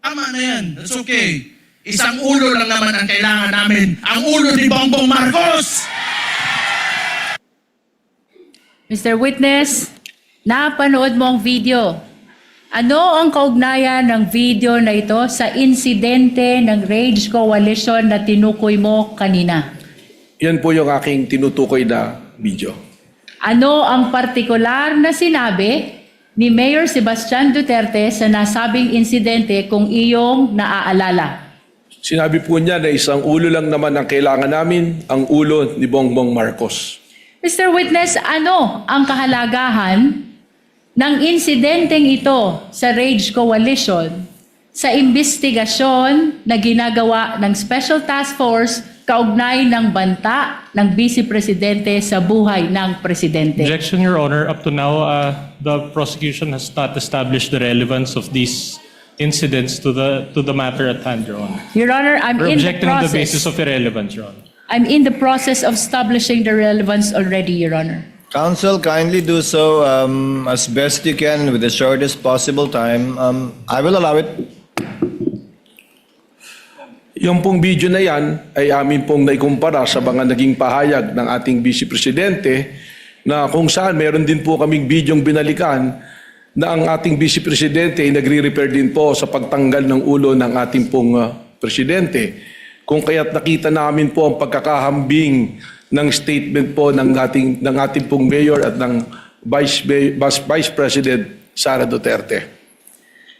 Tama na yan. That's okay. Isang ulo lang naman ang kailangan namin. Ang ulo ni Bongbong Marcos! Mr. Witness, napanood mo ang video. Ano ang kaugnayan ng video na ito sa insidente ng Rage Coalition na tinukoy mo kanina? Yan po yung aking tinutukoy na video. Ano ang partikular na sinabi ni Mayor Sebastian Duterte sa nasabing insidente kung iyong naaalala? Sinabi po niya na isang ulo lang naman ang kailangan namin, ang ulo ni Bongbong Marcos. Mr. Witness, ano ang kahalagahan ng insidenteng ito sa Rage Coalition sa investigasyon na ginagawa ng Special Task Force kaugnay ng banta ng Vice Presidente sa buhay ng Presidente? Objection, Your Honor. Up to now, the prosecution has not established the relevance of these incidents to the matter at hand, Your Honor. Your Honor, I'm We're in the objecting on the basis process. of irrelevance, Your Honor. I'm in the process of establishing the relevance already, Your Honor. Counsel, kindly do so as best you can with the shortest possible time. I will allow it. Yung pong video na yan ay amin pong naikumpara sa mga naging pahayag ng ating Vice Presidente na kung saan meron din po kaming bidyong binalikan na ang ating Vice Presidente ay nagre-refer din po sa pagtanggal ng ulo ng ating pong Presidente. Kung kaya't nakita namin po ang pagkakahambing ng statement po ng ating pong Mayor at ng Vice President Sara Duterte.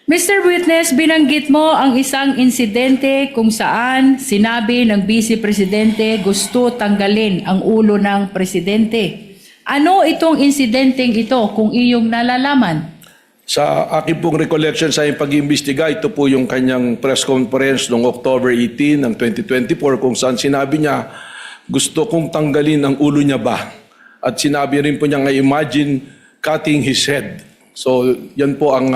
Mr. Witness, binanggit mo ang isang insidente kung saan sinabi ng Vice Presidente gusto tanggalin ang ulo ng Presidente. Ano itong insidenteng ito kung iyong nalalaman? Sa aking pong recollection sa pag-iimbestiga, ito po yung kanyang press conference noong October 18 ng 2024 kung saan sinabi niya, gusto kong tanggalin ang ulo niya ba? At sinabi rin po niya nga, imagine cutting his head. So yan po ang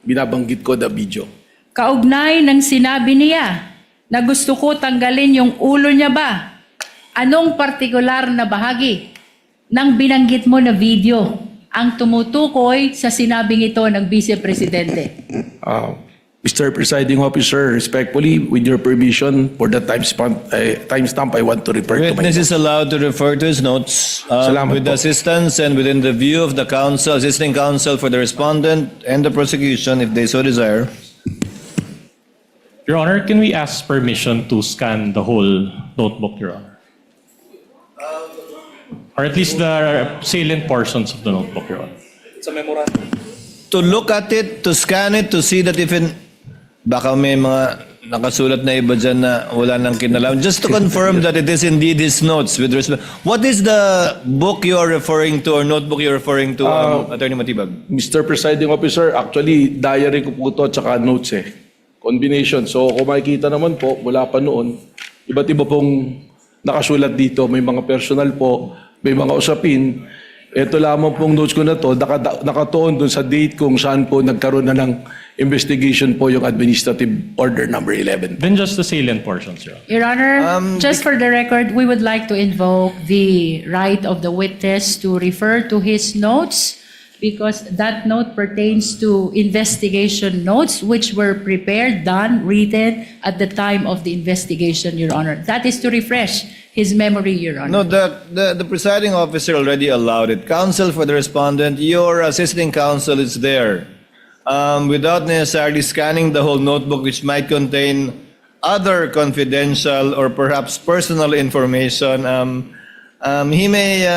binabanggit ko na video. Kaugnay ng sinabi niya na gusto ko tanggalin yung ulo niya ba? Anong partikular na bahagi ng binanggit mo na video ang tumutukoy sa sinabing ito ng Vice Presidente? Mr. Presiding Officer, respectfully, with your permission, for the timestamp, I want to refer to my Witness notes. is allowed to refer to his notes Salamat with the po. assistance and within the view of the counsel, assisting counsel for the respondent and the prosecution if they so desire. Your Honor, can we ask permission to scan the whole notebook, Your Honor? Or at least the salient portions of the notebook, Your Honor. To look at it, to scan it, to see that if baka may mga nakasulat na iba dyan na wala nang kinalaman. Just to confirm that it is indeed his notes with respect. What is the book you are referring to or notebook you're referring to, Attorney Matibag? Mr. Presiding Officer, actually, diary ko po ito at saka notes Combination. So kung makikita naman po, mula pa noon, iba't iba pong nakasulat dito. May mga personal po, may mga usapin. Ito lamang pong notes ko na to, nakatuon dun sa date kung saan po nagkaroon na ng investigation po yung Administrative Order number 11. Then just the salient portions, Your Honor. Your Honor, just for the record, we would like to invoke the right of the witness to refer to his notes because that note pertains to investigation notes which were prepared, done, written at the time of the investigation, Your Honor. That is to refresh his memory, Your Honor. No, the presiding officer already allowed it. Counsel for the respondent, your assisting counsel is there. Without necessarily scanning the whole notebook, which might contain other confidential or perhaps personal information, he may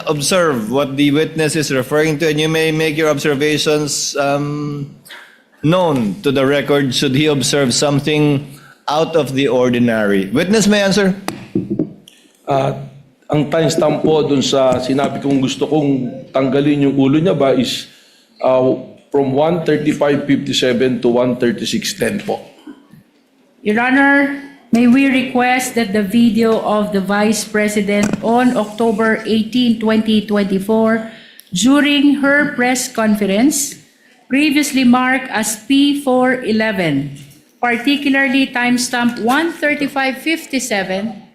observe what the witness is referring to, and you may make your observations known to the record should he observe something out of the ordinary. Witness may answer. Ang timestamp po dun sa sinabi kong gusto kong tanggalin yung ulo niya ba is from 1:35:57 to 1:36:10 po. Your Honor, may we request that the video of the Vice President on October 18, 2024, during her press conference, previously marked as P411, particularly timestamp 1:35:57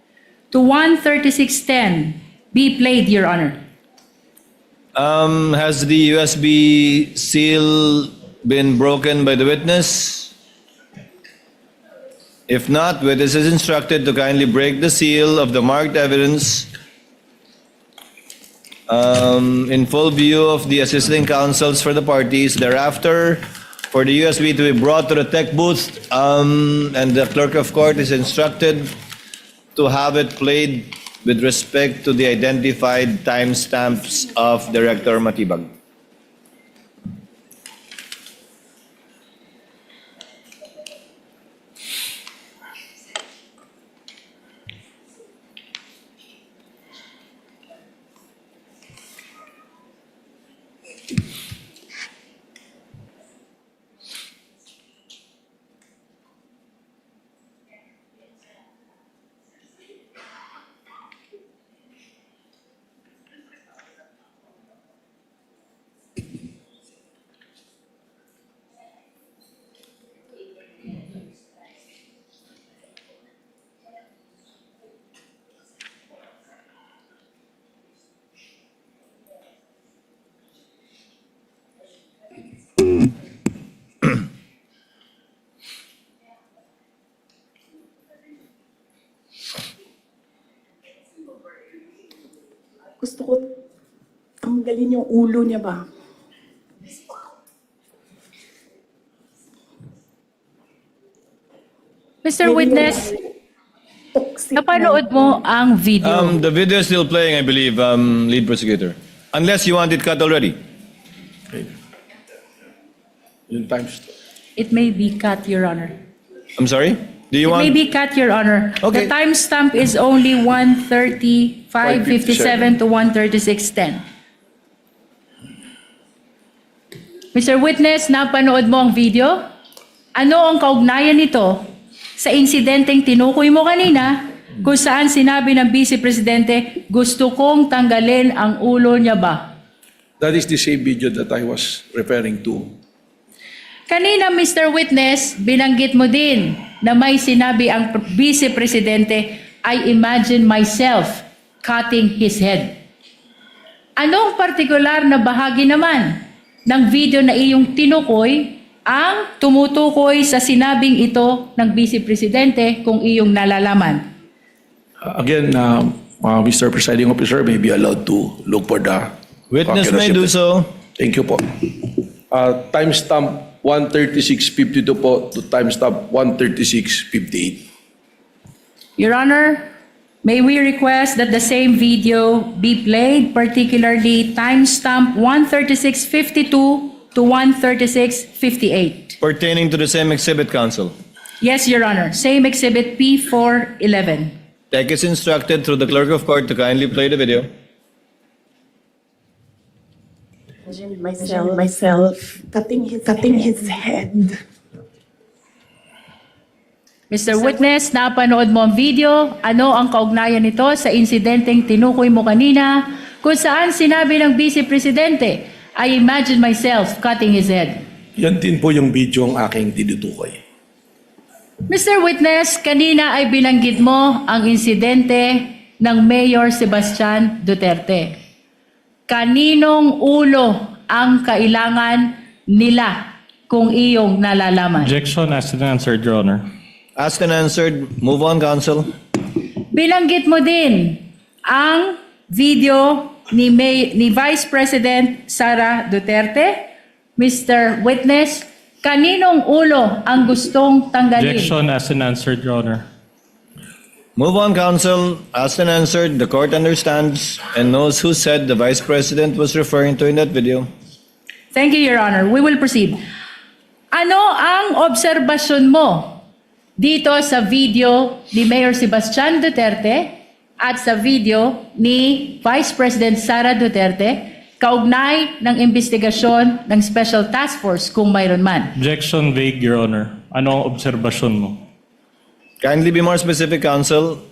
to 1:36:10, be played, Your Honor. Has the USB seal been broken by the witness? If not, witness is instructed to kindly break the seal of the marked evidence in full view of the assisting counsels for the parties. Thereafter, for the USB to be brought to the tech booth, and the clerk of court is instructed to have it played with respect to the identified timestamps of Director Matibag. Gusto ko tanggalin yung ulo niya ba? Mr. Witness, Toxic napanood mo ang video. The video is still playing, I believe, lead prosecutor. Unless you want it cut already. Yung times. It may be cut, Your Honor. I'm sorry? Do you It may want? be cut, Your Honor. Okay. The timestamp is only 1:35:57 to 1:36:10. Mr. Witness, napanood mo ang video? Ano ang kaugnayan nito sa insidenteng tinukoy mo kanina kung saan sinabi ng Vice Presidente, gusto kong tanggalin ang ulo niya ba? That is the same video that I was referring to. Kanina, Mr. Witness, binanggit mo din na may sinabi ang Vice Presidente, I imagine myself cutting his head. Anong partikular na bahagi naman ng video na iyong tinukoy ang tumutukoy sa sinabing ito ng Vice Presidente kung iyong nalalaman? Again, Mr. Presiding Officer may be allowed to look for the Witness may do so. Thank you po. Timestamp 136:52 po to timestamp 136:58. Your Honor, may we request that the same video be played, particularly timestamp 136:52 to 136:58. Pertaining to the same exhibit, counsel. Yes, Your Honor. Same exhibit P411. Tech is instructed through the clerk of court to kindly play the video. myself cutting his head. Mr. Witness, napanood mo ang video. Ano ang kaugnayan nito sa insidenteng tinukoy mo kanina kung saan sinabi ng Vice Presidente, I imagine myself cutting his head. Yan din po yung video ang aking tinutukoy. Mr. Witness, kanina ay binanggit mo ang insidente ng Mayor Sebastian Duterte. Kaninong ulo ang kailangan nila kung iyong nalalaman? Objection asked and answered, Your Honor. Asked and answered. Move on, counsel. Binanggit mo din ang video ni Vice President Sara Duterte. Mr. Witness, kaninong ulo ang gustong tanggalin? Objection asked and answered, Your Honor. Move on, counsel. Asked and answered. The court understands and knows who said the vice president was referring to in that video. Thank you, Your Honor. We will proceed. Ano ang obserbasyon mo dito sa video ni Mayor Sebastian Duterte at sa video ni Vice President Sara Duterte kaugnay ng investigasyon ng Special Task Force kung mayroon man? Objection vague, Your Honor. Ano ang obserbasyon mo? Kindly be more specific, counsel.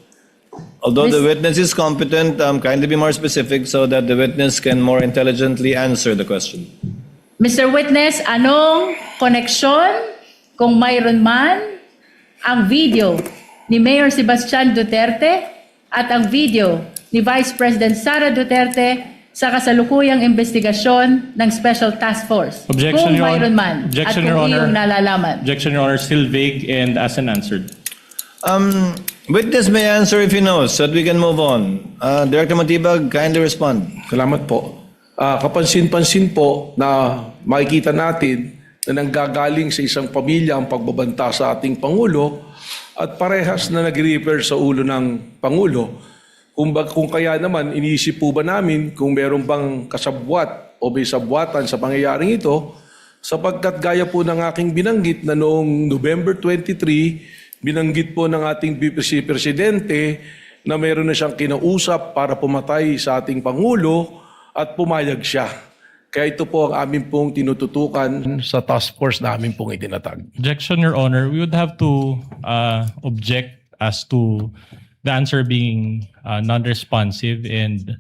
Although the Miss- witness is competent, kindly be more specific so that the witness can more intelligently answer the question. Mr. Witness, anong koneksyon kung mayroon man ang video ni Mayor Sebastian Duterte at ang video ni Vice President Sara Duterte sa kasalukuyang investigasyon ng Special Task Force? Objection, kung Your Honor. mayroon man Objection, at Your kung Honor. iyong nalalaman. Objection, Your Honor. Still vague and asked and answered. Witness may answer if he knows, so that we can move on. Director Matibag, kindly respond. Salamat po. Kapansin-pansin po na makikita natin na nanggagaling sa isang pamilya ang pagbabanta sa ating Pangulo at parehas na nag-refer sa ulo ng Pangulo. Kung kaya naman, iniisip po ba namin kung meron bang kasabwat o may sabwatan sa pangyayaring ito, sapagkat gaya po ng aking binanggit na noong November 23, binanggit po ng ating Presidente na meron na siyang kinausap para pumatay sa ating Pangulo at pumayag siya. Kaya ito po ang amin pong tinututukan sa task force na amin pong itinatag. Objection, Your Honor. We would have to object as to the answer being non-responsive, and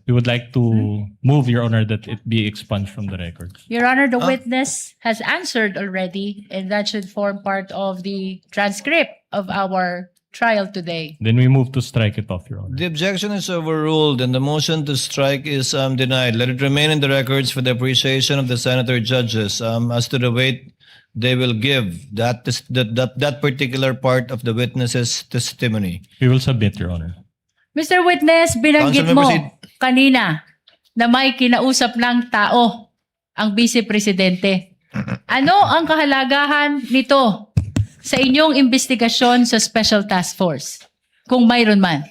we would like to move, Your Honor, that it be expunged from the record. Your Honor, the witness has answered already, and that should form part of the transcript of our trial today. Then we move to strike it off, Your Honor. The objection is overruled and the motion to strike is denied. Let it remain in the records for the appreciation of the senator judges as to the weight they will give that particular part of the witness's testimony. We will submit, Your Honor. Mr. Witness, binanggit Councilman, mo proceed. kanina na may kinausap ng tao ang Vice Presidente. Ano ang kahalagahan nito sa inyong investigasyon sa Special Task Force? Kung mayroon man.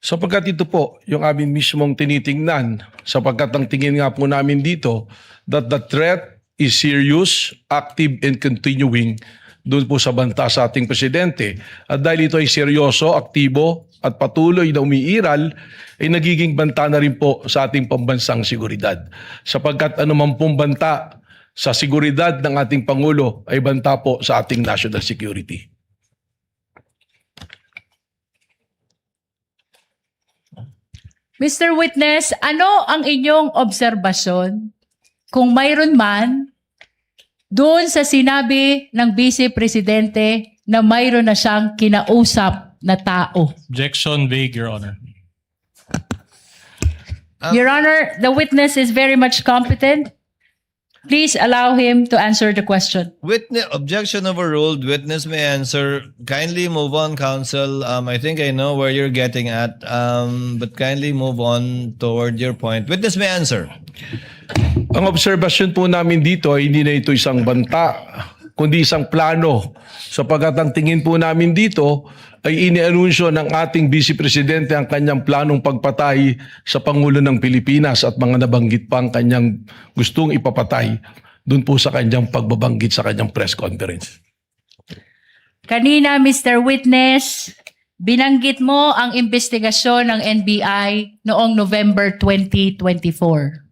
Sapagkat ito po, yung amin mismong tinitingnan, sapagkat ang tingin nga po namin dito, that the threat is serious, active, and continuing doon po sa banta sa ating Presidente. At dahil ito ay seryoso, aktibo, at patuloy na umiiral, ay nagiging banta na rin po sa ating pambansang seguridad. Sapagkat anuman pong banta sa seguridad ng ating Pangulo ay banta po sa ating national security. Mr. Witness, ano ang inyong obserbasyon, kung mayroon man, doon sa sinabi ng Vice Presidente na mayroon na siyang kinausap na tao? Objection vague, Your Honor. Your Honor, the witness is very much competent. Please allow him to answer the question. Objection overruled. Witness may answer. Kindly move on, counsel. I think I know where you're getting at, but kindly move on toward your point. Witness may answer. Ang obserbasyon po namin dito ay hindi na ito isang banta, kundi isang plano. Sapagkat ang tingin po namin dito ay inianunsyo ng ating Vice Presidente ang kanyang planong pagpatay sa Pangulo ng Pilipinas at mga nabanggit pa ang kanyang gustong ipapatay doon po sa kanyang pagbabanggit sa kanyang press conference. Kanina, Mr. Witness, binanggit mo ang investigasyon ng NBI noong November 2024.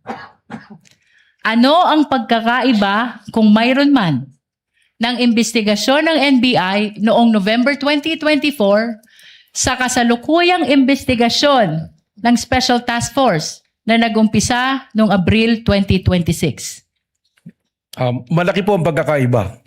Ano ang pagkakaiba, kung mayroon man, ng investigasyon ng NBI noong November 2024 sa kasalukuyang investigasyon ng Special Task Force na nag-umpisa noong Abril 2026? Malaki po ang pagkakaiba.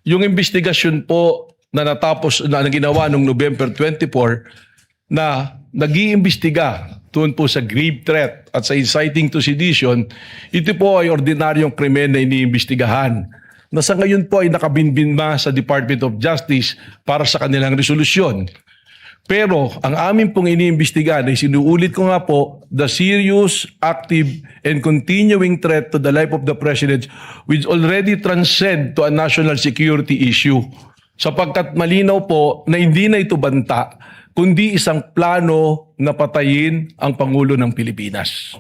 Yung investigasyon po na natapos na ginawa noong November 24 na nag-iimbestiga doon po sa grave threat at sa inciting to sedition, ito po ay ordinaryong krimen na iniimbestigahan na sa ngayon po ay nakabinbinma sa Department of Justice para sa kanilang resolusyon. Pero ang amin pong iniimbestigahan ay sinuulit ko nga po, the serious, active, and continuing threat to the life of the President which already transcend to a national security issue. Sapagkat malinaw po na hindi na ito banta, kundi isang plano na patayin ang Pangulo ng Pilipinas.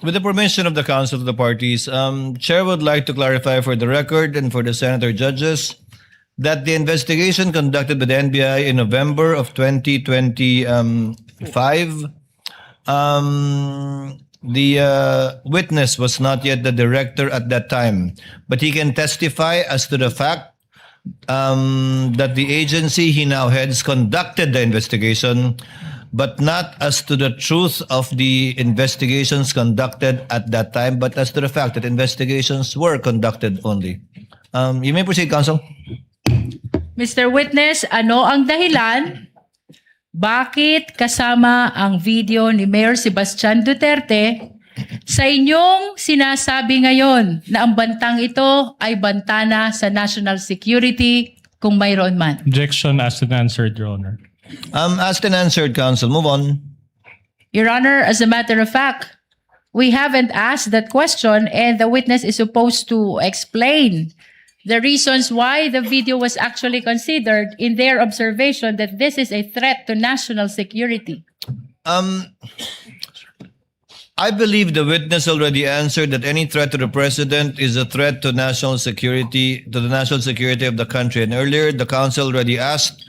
With the permission of the Council of the Parties, Chair would like to clarify for the record and for the senator judges that the investigation conducted by the NBI in November of 2025, the witness was not yet the director at that time, but he can testify as to the fact that the agency he now heads conducted the investigation, but not as to the truth of the investigations conducted at that time, but as to the fact that investigations were conducted only. You may proceed, Counsel. Mr. Witness, ano ang dahilan? Bakit kasama ang video ni Mayor Sebastian Duterte sa inyong sinasabi ngayon na ang bantang ito ay banta na sa national security kung mayroon man? Objection asked and answered, Your Honor. Asked and answered, counsel. Move on. Your Honor, as a matter of fact, we haven't asked that question and the witness is supposed to explain the reasons why the video was actually considered in their observation that this is a threat to national security. I believe the witness already answered that any threat to the president is a threat to national security, to the national security of the country. And earlier, the counsel already asked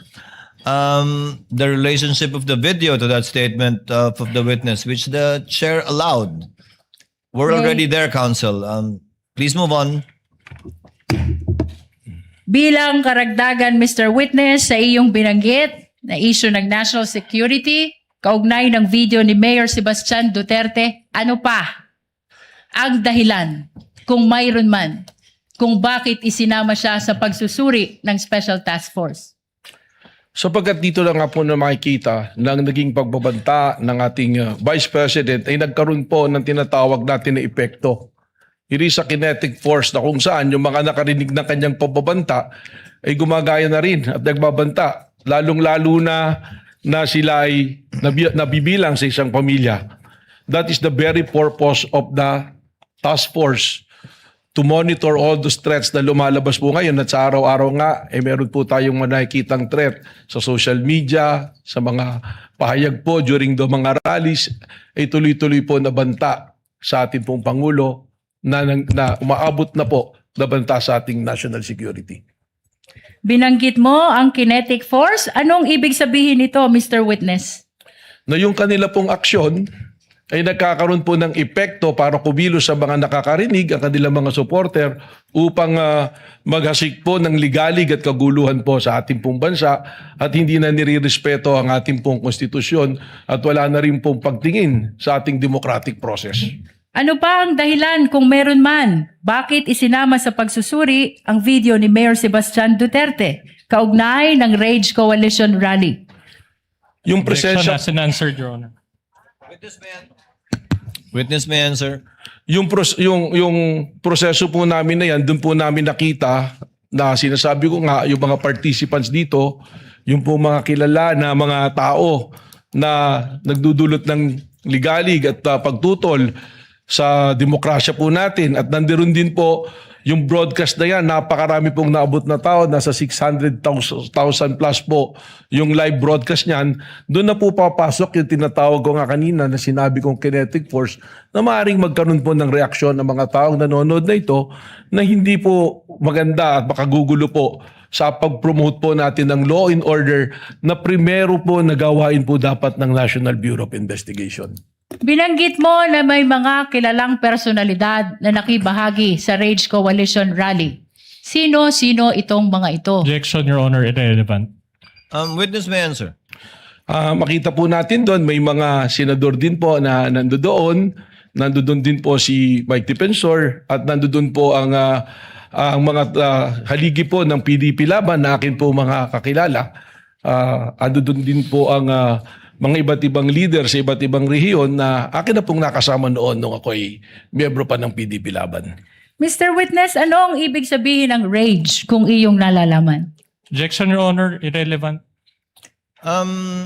the relationship of the video to that statement of the witness, which the chair allowed. We're Okay. already there, counsel. Please move on. Bilang karagdagan, Mr. Witness, sa iyong binanggit na issue ng national security, kaugnay ng video ni Mayor Sebastian Duterte, ano pa ang dahilan, kung mayroon man, kung bakit isinama siya sa pagsusuri ng Special Task Force? Sapagkat dito na nga po na makikita ng naging pagbabanta ng ating Vice President ay nagkaroon po ng tinatawag natin na epekto. It is a kinetic force na kung saan yung mga nakarinig ng kanyang pagbabanta ay gumagaya na rin at nagbabanta. Lalong-lalo na sila ay nabibilang sa isang pamilya. That is the very purpose of the task force, to monitor all those threats na lumalabas po ngayon at sa araw-araw nga, meron po tayong nakikitang threat sa social media, sa mga pahayag po during the mga rallies, ay tuloy-tuloy po na banta sa ating pong Pangulo na umaabot na po na banta sa ating national security. Binanggit mo ang kinetic force. Anong ibig sabihin nito, Mr. Witness? Na yung kanila pong aksyon ay nagkakaroon po ng epekto para kumilos sa mga nakakarinig, ang kanilang mga supporter, upang maghasik po ng ligalig at kaguluhan po sa ating pong bansa at hindi na nirirespeto ang ating pong konstitusyon at wala na rin pong pagtingin sa ating democratic process. Ano pa ang dahilan kung meron man? Bakit isinama sa pagsusuri ang video ni Mayor Sebastian Duterte kaugnay ng Rage Coalition Rally? Yung Objection presensya, asked and answered, Your Honor. Witness may answer. yung proseso po namin na yan, doon po namin nakita na sinasabi ko nga, yung mga participants dito, yung po mga kilala na mga tao na nagdudulot ng ligalig at pagtutol sa demokrasya po natin. At nandiron din po yung broadcast na yan, napakarami pong naabot na tao, nasa 600,000 plus po yung live broadcast niyan. Doon na po papasok yung tinatawag ko nga kanina na sinabi kong kinetic force na maaaring magkaroon po ng reaksyon ng mga taong nanonood na ito na hindi po maganda at makagugulo po sa pag-promote po natin ng law and order na primero po nagawain po dapat ng National Bureau of Investigation. Binanggit mo na may mga kilalang personalidad na nakibahagi sa Rage Coalition Rally. Sino-sino itong mga ito? Objection, Your Honor, irrelevant. Witness may answer. Makita po natin doon, may mga senador din po na nandoon. Nandoon din po si Mike Defensor at nandoon po ang mga haligi po ng PDP Laban na akin po mga kakilala. Nandoon din po ang mga iba't ibang leader sa iba't ibang rehiyon na akin na pong nakasama noon nung ako'y miyembro pa ng PDP Laban. Mr. Witness, ano ang ibig sabihin ng rage kung iyong nalalaman? Objection, Your Honor, irrelevant.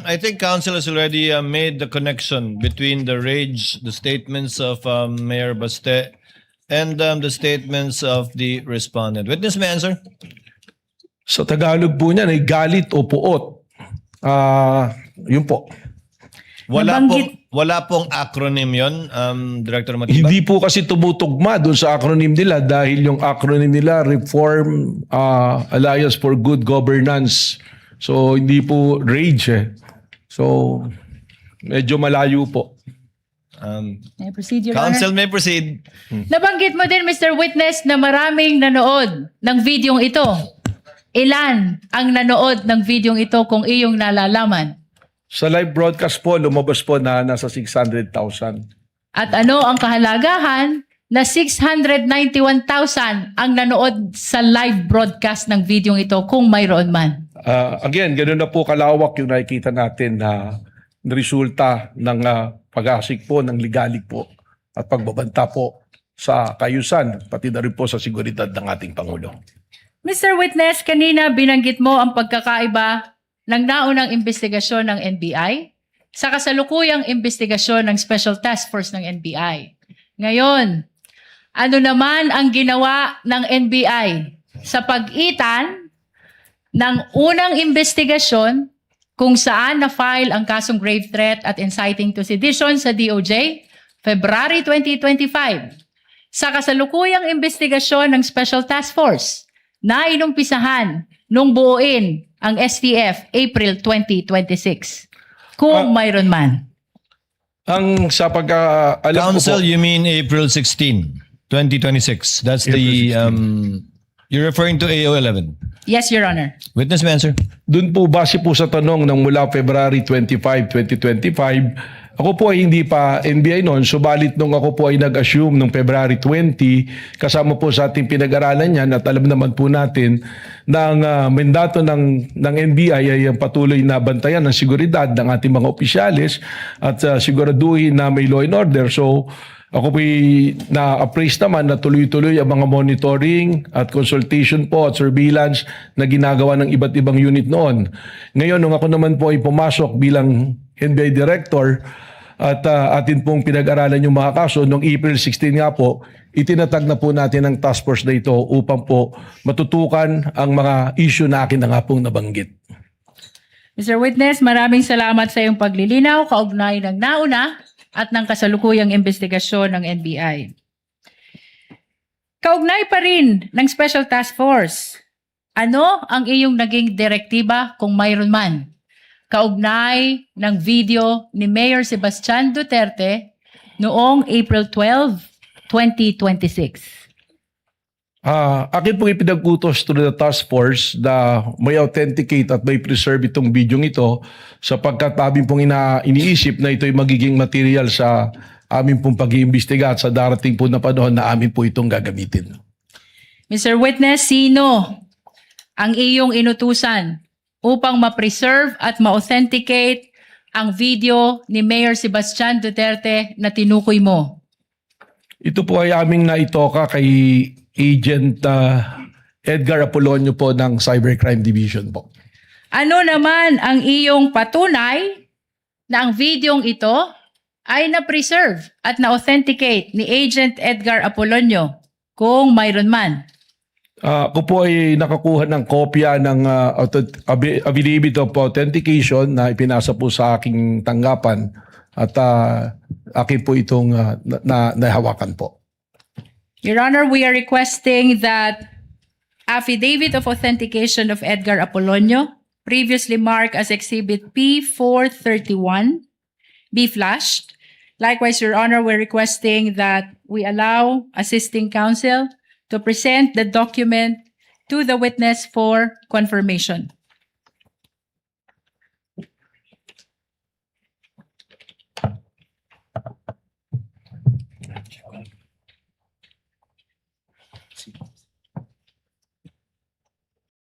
I think counsel has already made the connection between the rage, the statements of Mayor Baste, and the statements of the respondent. Witness may answer. Sa Tagalog po niyan ay galit o puot. Yun po. Wala pong acronym yon, Director Matibag? Hindi po kasi tumutugma doon sa acronym nila dahil yung acronym nila Reform Alliance for Good Governance. So hindi po RAGE eh. So medyo malayo po. May proceed, Your Honor. Counsel may proceed. Nabanggit mo din, Mr. Witness, na maraming nanood ng videong ito. Ilan ang nanood ng videong ito kung iyong nalalaman? Sa live broadcast po, lumabas po na nasa 600,000. At ano ang kahalagahan na 691,000 ang nanood sa live broadcast ng videong ito kung mayroon man? Again, ganoon na po kalawak yung nakikita natin na resulta ng pag-asik po ng ligalig po at pagbabanta po sa kayusan, pati na rin po sa seguridad ng ating Pangulo. Mr. Witness, kanina binanggit mo ang pagkakaiba ng naunang investigasyon ng NBI sa kasalukuyang investigasyon ng Special Task Force ng NBI. Ngayon, ano naman ang ginawa ng NBI sa pagitan ng unang investigasyon kung saan na-file ang kasong grave threat at inciting to sedition sa DOJ, February 2025, sa kasalukuyang investigasyon ng Special Task Force na inumpisahan nung buuin ang STF April 2026, kung mayroon man. Ang sa pagkaalam ko po, Counsel, you mean April 16, 2026. That's the, you're referring to AO11. Yes, Your Honor. Witness may answer. dun po base po sa tanong ng mula February 25, 2025, ako po ay hindi pa NBI noon, subalit nung ako po ay nag-assume nung February 20, kasama po sa ating pinag-aralan yan at alam naman po natin na ang mandato ng NBI ay ang patuloy na bantayan ng seguridad ng ating mga opisyalis at siguraduhin na may law and order. So ako po na-appraise naman na tuloy-tuloy ang mga monitoring at consultation po at surveillance na ginagawa ng iba't ibang unit noon. Ngayon, nung ako naman po ay pumasok bilang NBI Director at atin pong pinag-aralan yung mga kaso, noong April 16 nga po, itinatag na po natin ang task force na ito upang po matutukan ang mga issue na akin na nga pong nabanggit. Mr. Witness, maraming salamat sa iyong paglilinaw, kaugnay ng nauna at ng kasalukuyang investigasyon ng NBI. Kaugnay pa rin ng Special Task Force, ano ang iyong naging direktiba kung mayroon man? Kaugnay ng video ni Mayor Sebastian Duterte noong April 12, 2026. Akin pong ipinag-utos to the task force na may authenticate at may preserve itong video ito sapagkat amin pong iniisip na ito'y magiging material sa amin pong pag-iimbestiga at sa darating po na panahon na amin po itong gagamitin. Mr. Witness, sino ang iyong inutusan upang ma-preserve at ma-authenticate ang video ni Mayor Sebastian Duterte na tinukoy mo? Ito po ay aming naitoka kay Agent Edgar Apolonio po ng Cybercrime Division po. Ano naman ang iyong patunay na ang videong ito ay na-preserve at na-authenticate ni Agent Edgar Apolonio kung mayroon man? Ako po ay nakakuha ng kopya ng affidavit of authentication na ipinasa po sa aking tanggapan at akin po itong nahawakan po. Your Honor, we are requesting that affidavit of authentication of Edgar Apolonio, previously marked as Exhibit P431, be flashed. Likewise, Your Honor, we're requesting that we allow assisting counsel to present the document to the witness for confirmation.